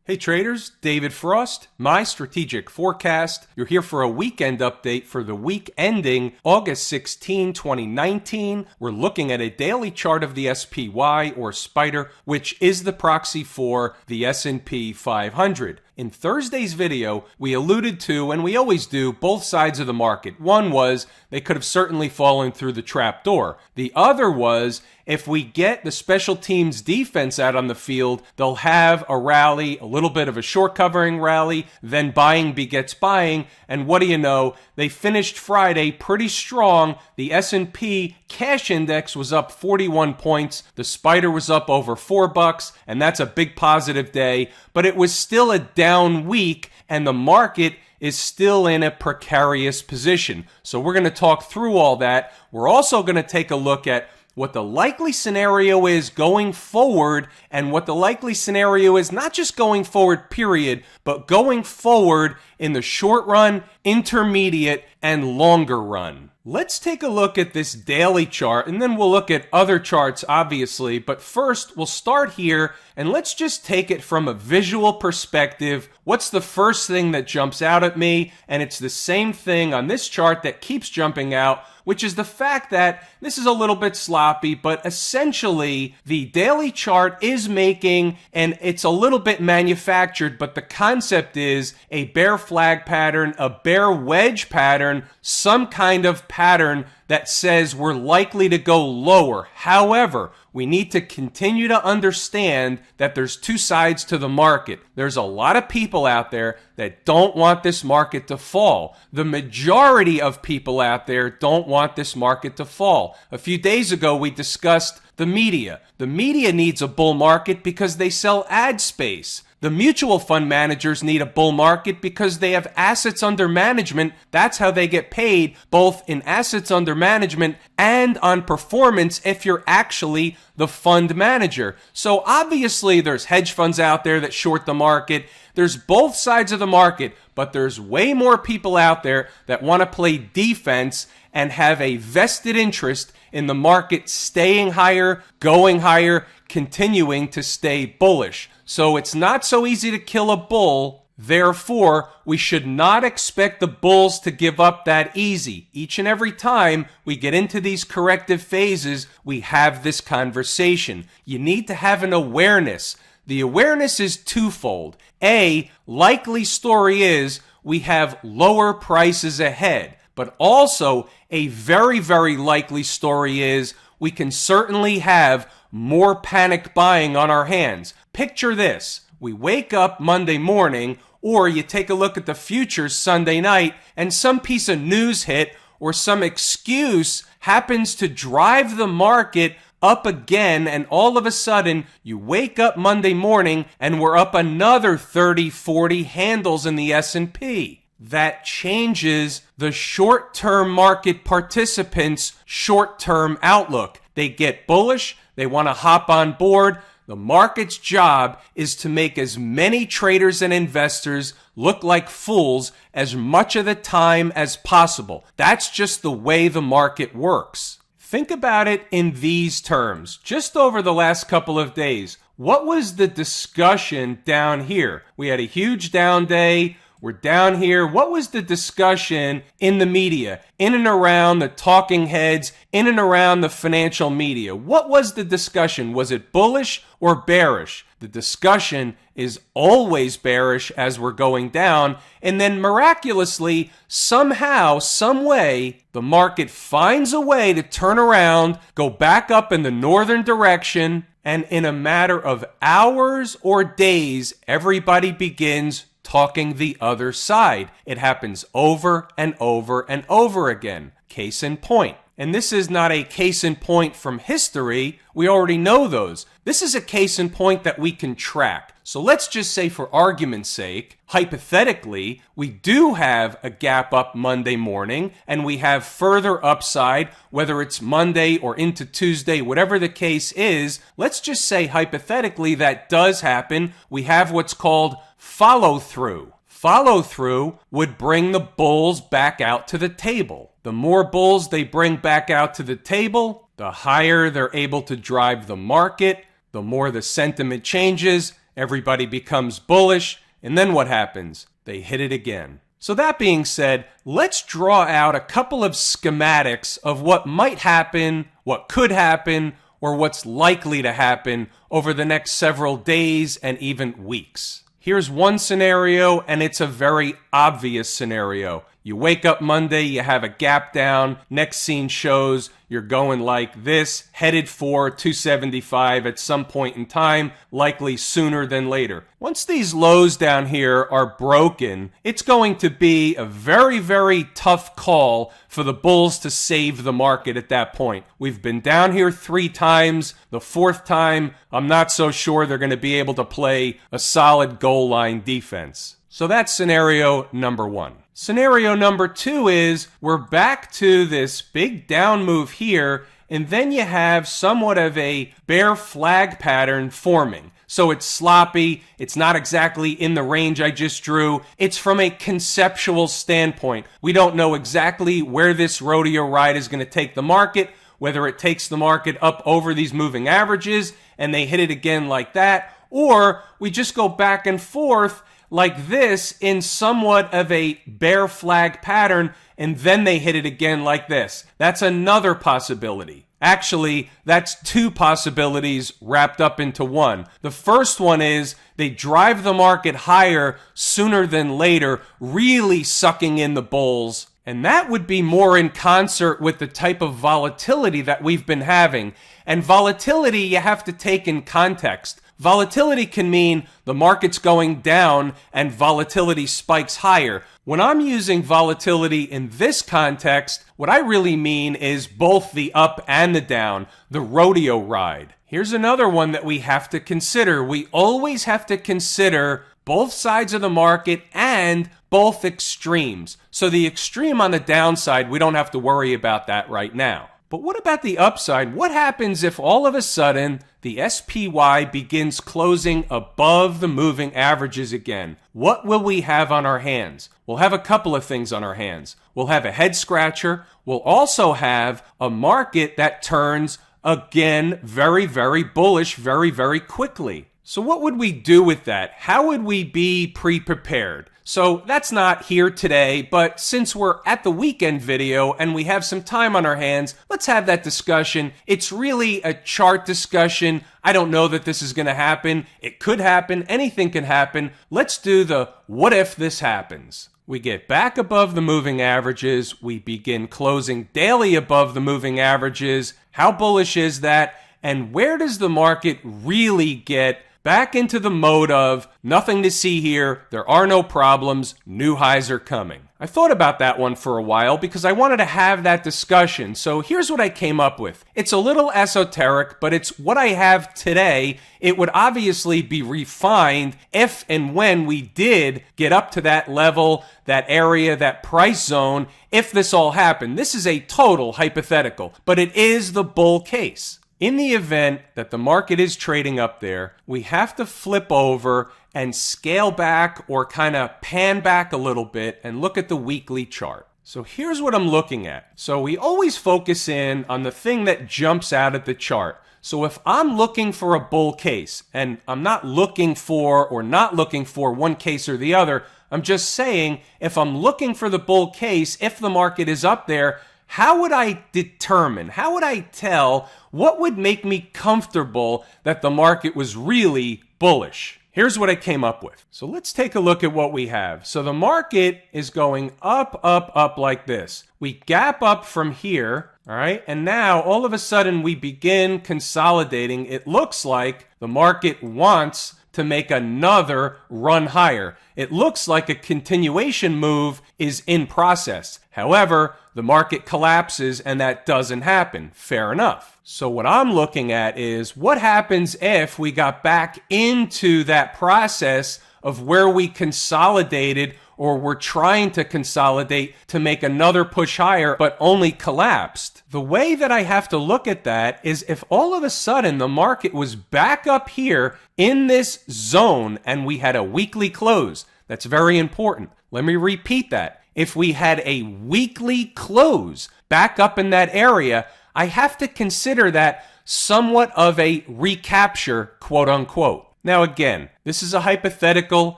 Hey traders, David Frost, my strategic forecast. You're here for a weekend update for the week ending August 16, 2019. We're looking at a daily chart of the SPY or Spider, which is the proxy for the S&P 500. In Thursday's video, we alluded to, and we always do, both sides of the market. One was they could have certainly fallen through the trap door. The other was if we get the special teams defense out on the field, they'll have a rally, a little bit of a short covering rally, then buying begets buying, and what do you know? They finished Friday pretty strong. The S&P cash index was up 41 points. The Spider was up over $4, and that's a big positive day, but it was still a down week, and the market is still in a precarious position. So we're going to talk through all that. We're also going to take a look at what the likely scenario is going forward, and what the likely scenario is not just going forward, period, but going forward in the short run, intermediate, and longer run. Let's take a look at this daily chart, and then we'll look at other charts, obviously. But first, we'll start here, and let's just take it from a visual perspective. What's the first thing that jumps out at me? And it's the same thing on this chart that keeps jumping out, which is the fact that this is a little bit sloppy, but essentially the daily chart is making, and it's a little bit manufactured, but the concept is a bear flag pattern, a bear wedge pattern, some kind of pattern that says we're likely to go lower. However, we need to continue to understand that there's two sides to the market. There's a lot of people out there that don't want this market to fall. The majority of people out there don't want this market to fall. A few days ago, we discussed the media. The media needs a bull market because they sell ad space. The mutual fund managers need a bull market because they have assets under management. That's how they get paid, both in assets under management and on performance if you're actually the fund manager. So obviously there's hedge funds out there that short the market. There's both sides of the market, but there's way more people out there that want to play defense and have a vested interest in the market staying higher, going higher, continuing to stay bullish. So it's not so easy to kill a bull. Therefore, we should not expect the bulls to give up that easy. Each and every time we get into these corrective phases, we have this conversation. You need to have an awareness. The awareness is twofold. A, likely story is we have lower prices ahead. But also, a very, very likely story is we can certainly have more panic buying on our hands. Picture this. We wake up Monday morning, or you take a look at the futures Sunday night, and some piece of news hit or some excuse happens to drive the market up again, and all of a sudden you wake up Monday morning and we're up another 30, 40 handles in the S&P. That changes the short-term market participants' short-term outlook. They get bullish. They want to hop on board. The market's job is to make as many traders and investors look like fools as much of the time as possible. That's just the way the market works. Think about it in these terms. Just over the last couple of days, what was the discussion down here? We had a huge down day. We're down here. What was the discussion in the media, in and around the talking heads, in and around the financial media? What was the discussion? Was it bullish or bearish? The discussion is always bearish as we're going down, and then miraculously, somehow, some way, the market finds a way to turn around, go back up in the northern direction, and in a matter of hours or days, everybody begins talking the other side. It happens over and over and over again. Case in point. And this is not a case in point from history. We already know those. This is a case in point that we can track. So let's just say, for argument's sake, hypothetically, we do have a gap up Monday morning and we have further upside, whether it's Monday or into Tuesday, whatever the case is. Let's just say hypothetically that does happen. We have what's called follow through. Follow through would bring the bulls back out to the table. The more bulls they bring back out to the table, the higher they're able to drive the market, the more the sentiment changes, everybody becomes bullish, and then what happens? They hit it again. So that being said, let's draw out a couple of schematics of what might happen, what could happen, or what's likely to happen over the next several days and even weeks. Here's one scenario, and it's a very obvious scenario. You wake up Monday, you have a gap down, next scene shows you're going like this, headed for 275 at some point in time, likely sooner than later. Once these lows down here are broken, it's going to be a very, very tough call for the bulls to save the market at that point. We've been down here 3 times. The 4th time, I'm not so sure they're going to be able to play a solid goal line defense. So that's scenario number 1. Scenario number 2 is we're back to this big down move here, and then you have somewhat of a bear flag pattern forming. So it's sloppy, it's not exactly in the range I just drew. It's from a conceptual standpoint. We don't know exactly where this rodeo ride is going to take the market, whether it takes the market up over these moving averages and they hit it again like that, or we just go back and forth like this in somewhat of a bear flag pattern, and then they hit it again like this. That's another possibility. Actually, that's 2 possibilities wrapped up into one. The first one is they drive the market higher sooner than later, really sucking in the bulls. And that would be more in concert with the type of volatility that we've been having. And volatility you have to take in context. Volatility can mean the market's going down and volatility spikes higher. When I'm using volatility in this context, what I really mean is both the up and the down, the rodeo ride. Here's another one that we have to consider. We always have to consider both sides of the market and both extremes. So the extreme on the downside, we don't have to worry about that right now. But what about the upside? What happens if all of a sudden the SPY begins closing above the moving averages again? What will we have on our hands? We'll have a couple of things on our hands. We'll have a head scratcher. We'll also have a market that turns again very, very bullish very, very quickly. So what would we do with that? How would we be pre-prepared? So that's not here today, but since we're at the weekend video and we have some time on our hands, let's have that discussion. It's really a chart discussion. I don't know that this is going to happen. It could happen. Anything can happen. Let's do the what if this happens. We get back above the moving averages. We begin closing daily above the moving averages. How bullish is that? And where does the market really get back into the mode of nothing to see here, there are no problems, new highs are coming? I thought about that one for a while because I wanted to have that discussion. So here's what I came up with. It's a little esoteric, but it's what I have today. It would obviously be refined if and when we did get up to that level, that area, that price zone, if this all happened. This is a total hypothetical, but it is the bull case. In the event that the market is trading up there, we have to flip over and scale back or kind of pan back a little bit and look at the weekly chart. So here's what I'm looking at. So we always focus in on the thing that jumps out at the chart. So if I'm looking for a bull case, and I'm not looking for or not looking for one case or the other, I'm just saying if I'm looking for the bull case, if the market is up there, how would I determine, how would I tell, what would make me comfortable that the market was really bullish? Here's what I came up with. So let's take a look at what we have. So the market is going up, up, up like this. We gap up from here, all right? And now all of a sudden we begin consolidating. It looks like the market wants to make another run higher. It looks like a continuation move is in process. However, the market collapses and that doesn't happen. Fair enough. So what I'm looking at is what happens if we got back into that process of where we consolidated or were trying to consolidate to make another push higher, but only collapsed. The way that I have to look at that is if all of a sudden the market was back up here in this zone and we had a weekly close. That's very important. Let me repeat that. If we had a weekly close back up in that area, I have to consider that somewhat of a recapture, quote unquote. Now again, this is a hypothetical.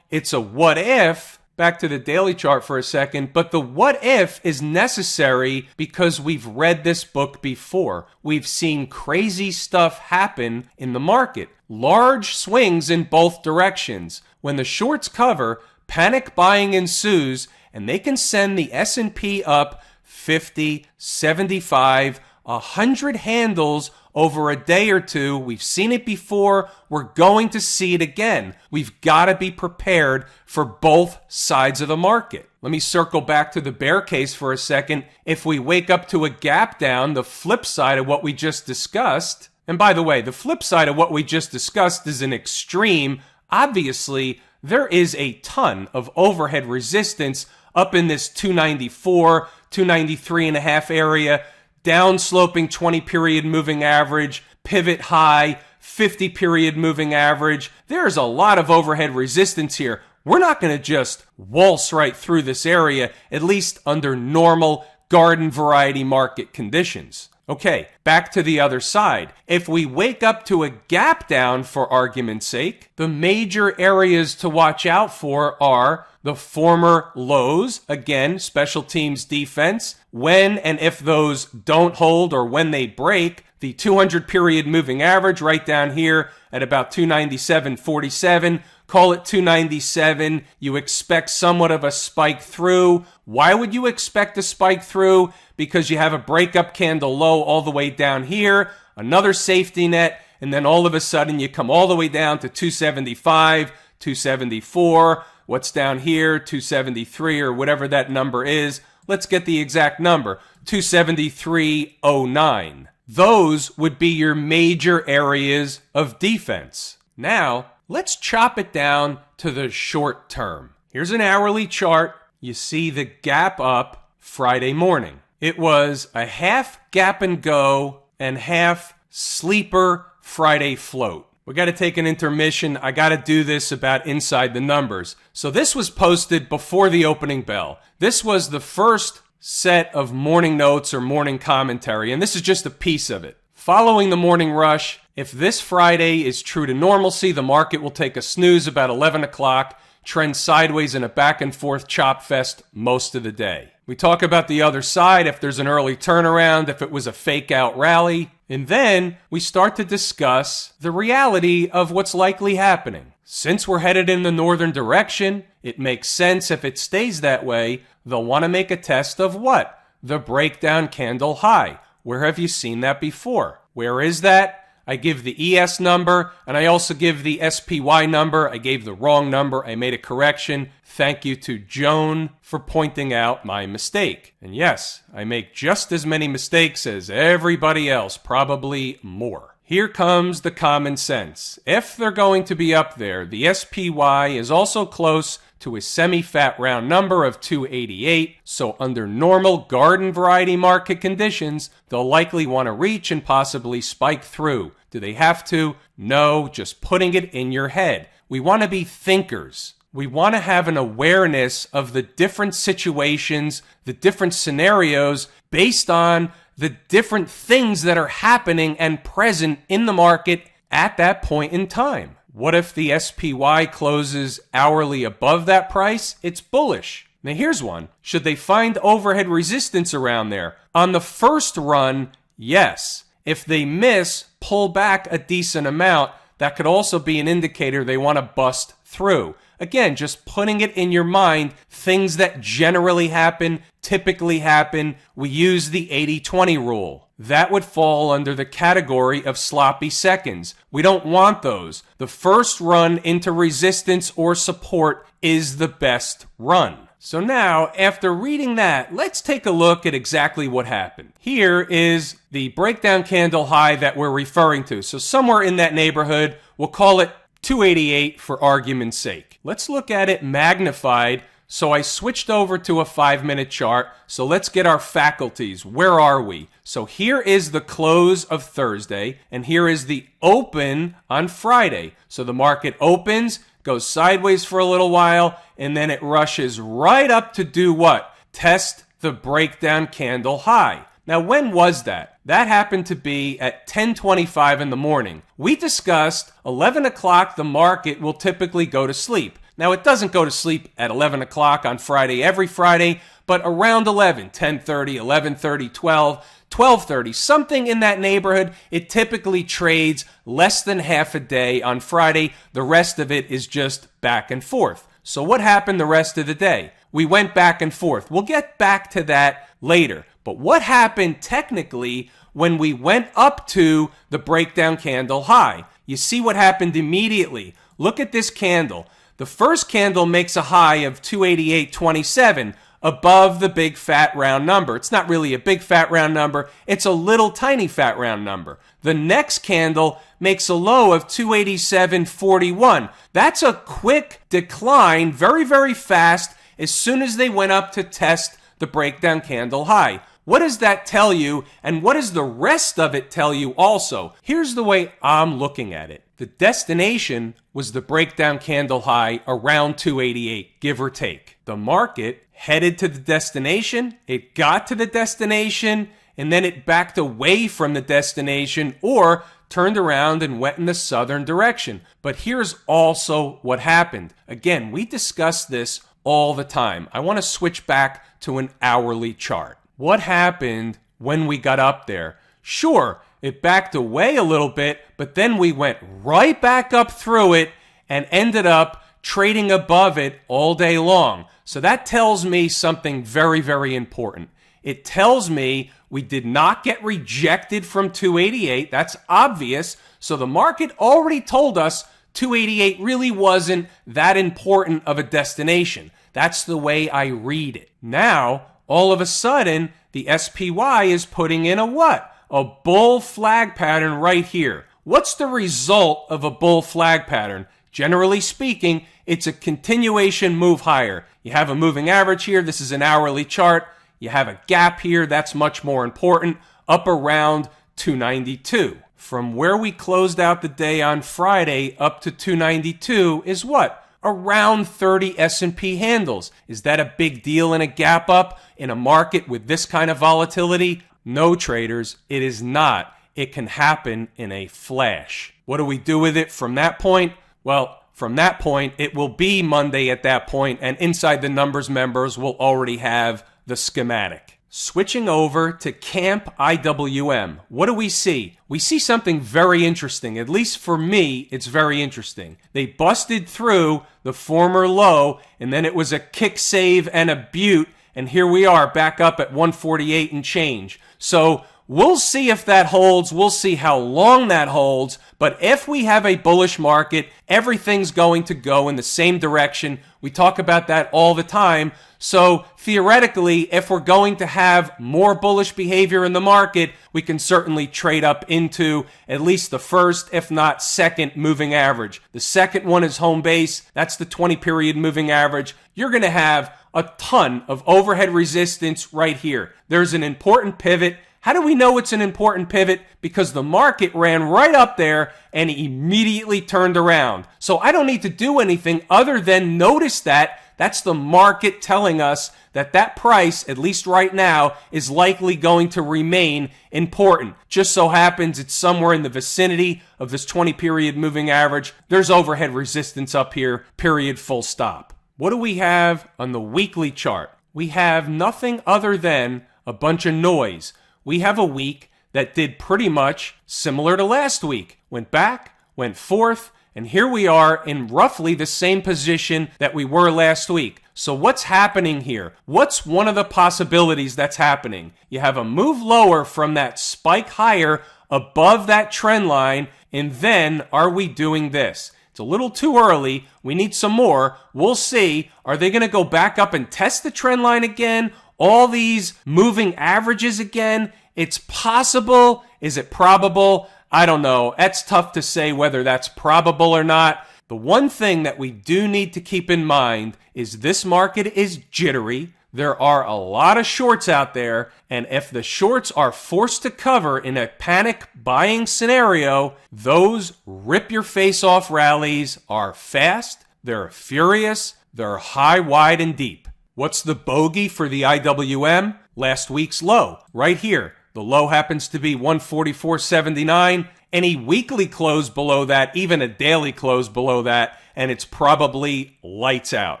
It's a what if. Back to the daily chart for a second, but the what if is necessary because we've read this book before. We've seen crazy stuff happen in the market. Large swings in both directions. When the shorts cover, panic buying ensues, and they can send the S&P up 50, 75, 100 handles over a day or two. We've seen it before. We're going to see it again. We've got to be prepared for both sides of the market. Let me circle back to the bear case for a second. If we wake up to a gap down, the flip side of what we just discussed, and by the way, the flip side of what we just discussed is an extreme. Obviously, there is a ton of overhead resistance up in this 294, 293 and a half area, down sloping 20 period moving average, pivot high, 50 period moving average. There's a lot of overhead resistance here. We're not going to just waltz right through this area, at least under normal garden variety market conditions. Okay, back to the other side. If we wake up to a gap down, for argument's sake, the major areas to watch out for are the former lows, again, special teams defense. When and if those don't hold or when they break, the 200 period moving average right down here at about 297.47. Call it 297. You expect somewhat of a spike through. Why would you expect a spike through? Because you have a breakup candle low all the way down here, another safety net, and then all of a sudden you come all the way down to 275, 274. What's down here? 273 or whatever that number is. Let's get the exact number. 273.09. Those would be your major areas of defense. Now, let's chop it down to the short term. Here's an hourly chart. You see the gap up Friday morning. It was a half gap and go and half sleeper Friday float. We got to take an intermission. I got to do this about inside the numbers. So this was posted before the opening bell. This was the first set of morning notes or morning commentary, and this is just a piece of it. Following the morning rush, if this Friday is true to normalcy, the market will take a snooze about 11 o'clock, trend sideways in a back and forth chop fest most of the day. We talk about the other side, if there's an early turnaround, if it was a fake out rally, and then we start to discuss the reality of what's likely happening. Since we're headed in the northern direction, it makes sense if it stays that way, they'll want to make a test of what? The breakdown candle high. Where have you seen that before? Where is that? I give the ES number, and I also give the SPY number. I gave the wrong number. I made a correction. Thank you to Joan for pointing out my mistake. And yes, I make just as many mistakes as everybody else, probably more. Here comes the common sense. If they're going to be up there, the SPY is also close to a semi-fat round number of 288, so under normal garden variety market conditions, they'll likely want to reach and possibly spike through. Do they have to? No, just putting it in your head. We want to be thinkers. We want to have an awareness of the different situations, the different scenarios based on the different things that are happening and present in the market at that point in time. What if the SPY closes hourly above that price? It's bullish. Now here's one. Should they find overhead resistance around there? On the first run, yes. If they miss, pull back a decent amount. That could also be an indicator they want to bust through. Again, just putting it in your mind, things that generally happen, typically happen. We use the 80-20 rule. That would fall under the category of sloppy seconds. We don't want those. The first run into resistance or support is the best run. So now, after reading that, let's take a look at exactly what happened. Here is the breakdown candle high that we're referring to. So somewhere in that neighborhood, we'll call it 288 for argument's sake. Let's look at it magnified. So I switched over to a 5-minute chart. So let's get our faculties. Where are we? So here is the close of Thursday, and here is the open on Friday. So the market opens, goes sideways for a little while, and then it rushes right up to do what? Test the breakdown candle high. Now, when was that? That happened to be at 10:25 in the morning. We discussed 11 o'clock the market will typically go to sleep. Now, it doesn't go to sleep at 11 o'clock on Friday every Friday, but around 11, 10:30, 11:30, 12, 12:30, something in that neighborhood. It typically trades less than half a day on Friday. The rest of it is just back and forth. So what happened the rest of the day? We went back and forth. We'll get back to that later. But what happened technically when we went up to the breakdown candle high? You see what happened immediately. Look at this candle. The first candle makes a high of 288.27 above the big fat round number. It's not really a big fat round number. It's a little tiny fat round number. The next candle makes a low of 287.41. That's a quick decline, very, very fast, as soon as they went up to test the breakdown candle high. What does that tell you, and what does the rest of it tell you also? Here's the way I'm looking at it. The destination was the breakdown candle high around 288, give or take. The market headed to the destination, it got to the destination, and then it backed away from the destination or turned around and went in the southern direction. But here's also what happened. Again, we discuss this all the time. I want to switch back to an hourly chart. What happened when we got up there? Sure, it backed away a little bit, but then we went right back up through it and ended up trading above it all day long. So that tells me something very, very important. It tells me we did not get rejected from 288. That's obvious. So the market already told us 288 really wasn't that important of a destination. That's the way I read it. Now, all of a sudden, the SPY is putting in a what? A bull flag pattern right here. What's the result of a bull flag pattern? Generally speaking, it's a continuation move higher. You have a moving average here. This is an hourly chart. You have a gap here. That's much more important. Up around 292. From where we closed out the day on Friday up to 292 is what? Around 30 S&P handles. Is that a big deal in a gap up in a market with this kind of volatility? No, traders, it is not. It can happen in a flash. What do we do with it from that point? Well, from that point, it will be Monday at that point, and Inside the Numbers members will already have the schematic. Switching over to Camp IWM, what do we see? We see something very interesting. At least for me, it's very interesting. They busted through the former low, and then it was a kick save and a butte, and here we are back up at 148 and change. So we'll see if that holds. We'll see how long that holds. But if we have a bullish market, everything's going to go in the same direction. We talk about that all the time. So theoretically, if we're going to have more bullish behavior in the market, we can certainly trade up into at least the first, if not second, moving average. The second one is home base. That's the 20-period moving average. You're going to have a ton of overhead resistance right here. There's an important pivot. How do we know it's an important pivot? Because the market ran right up there and immediately turned around. So I don't need to do anything other than notice that. That's the market telling us that that price, at least right now, is likely going to remain important. Just so happens it's somewhere in the vicinity of this 20-period moving average. There's overhead resistance up here, period, full stop. What do we have on the weekly chart? We have nothing other than a bunch of noise. We have a week that did pretty much similar to last week. Went back, went forth, and here we are in roughly the same position that we were last week. So what's happening here? What's one of the possibilities that's happening? You have a move lower from that spike higher above that trend line, and then are we doing this? It's a little too early. We need some more. We'll see. Are they going to go back up and test the trend line again? All these moving averages again? It's possible. Is it probable? I don't know. It's tough to say whether that's probable or not. The one thing that we do need to keep in mind is this market is jittery. There are a lot of shorts out there, and if the shorts are forced to cover in a panic buying scenario, those rip-your-face-off rallies are fast, they're furious, they're high, wide, and deep. What's the bogey for the IWM? Last week's low, right here. The low happens to be 144.79. Any weekly close below that, even a daily close below that, and it's probably lights out.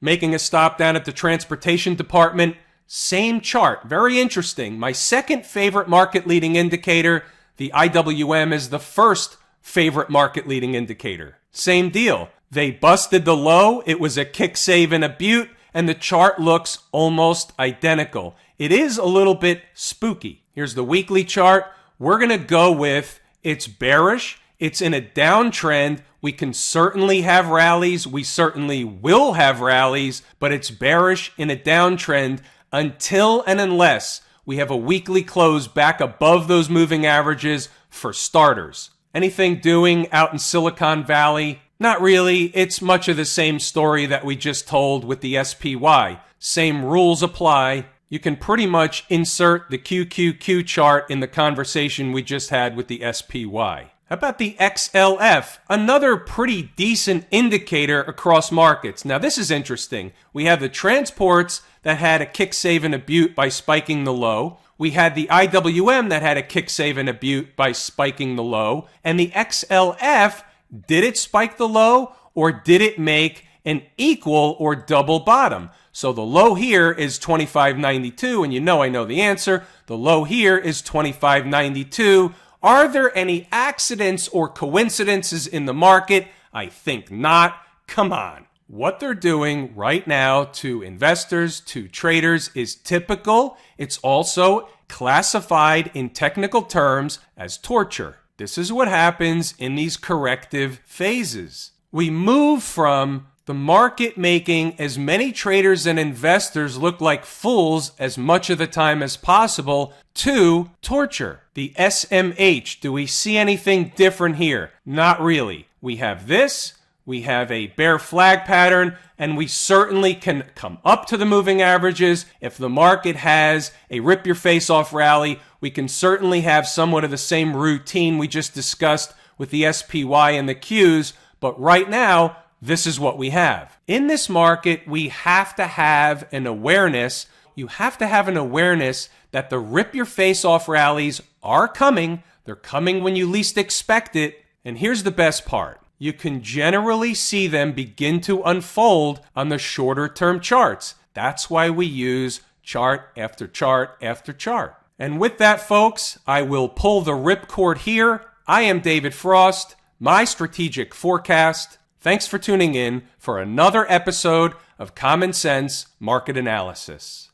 Making a stop down at the transportation department, same chart. Very interesting. My second favorite market leading indicator, the IWM, is the first favorite market leading indicator. Same deal. They busted the low. It was a kick save and a butte, and the chart looks almost identical. It is a little bit spooky. Here's the weekly chart. We're going to go with it's bearish. It's in a downtrend. We can certainly have rallies. We certainly will have rallies, but it's bearish in a downtrend until and unless we have a weekly close back above those moving averages for starters. Anything doing out in Silicon Valley? Not really. It's much of the same story that we just told with the SPY. Same rules apply. You can pretty much insert the QQQ chart in the conversation we just had with the SPY. How about the XLF? Another pretty decent indicator across markets. Now this is interesting. We have the transports that had a kick save and a butte by spiking the low. We had the IWM that had a kick save and a butte by spiking the low. And the XLF, did it spike the low or did it make an equal or double bottom? So the low here is 25.92, and you know I know the answer. The low here is 25.92. Are there any accidents or coincidences in the market? I think not. Come on. What they're doing right now to investors, to traders, is typical. It's also classified in technical terms as torture. This is what happens in these corrective phases. We move from the market making as many traders and investors look like fools as much of the time as possible to torture. The SMH, do we see anything different here? Not really. We have this, we have a bear flag pattern, and we certainly can come up to the moving averages. If the market has a rip your face off rally, we can certainly have somewhat of the same routine we just discussed with the SPY and the Qs, but right now, this is what we have. In this market, we have to have an awareness. You have to have an awareness that the rip your face off rallies are coming. They're coming when you least expect it. And here's the best part. You can generally see them begin to unfold on the shorter term charts. That's why we use chart after chart after chart. And with that, folks, I will pull the ripcord here. I am David Frost, my strategic forecast. Thanks for tuning in for another episode of Common Sense Market Analysis.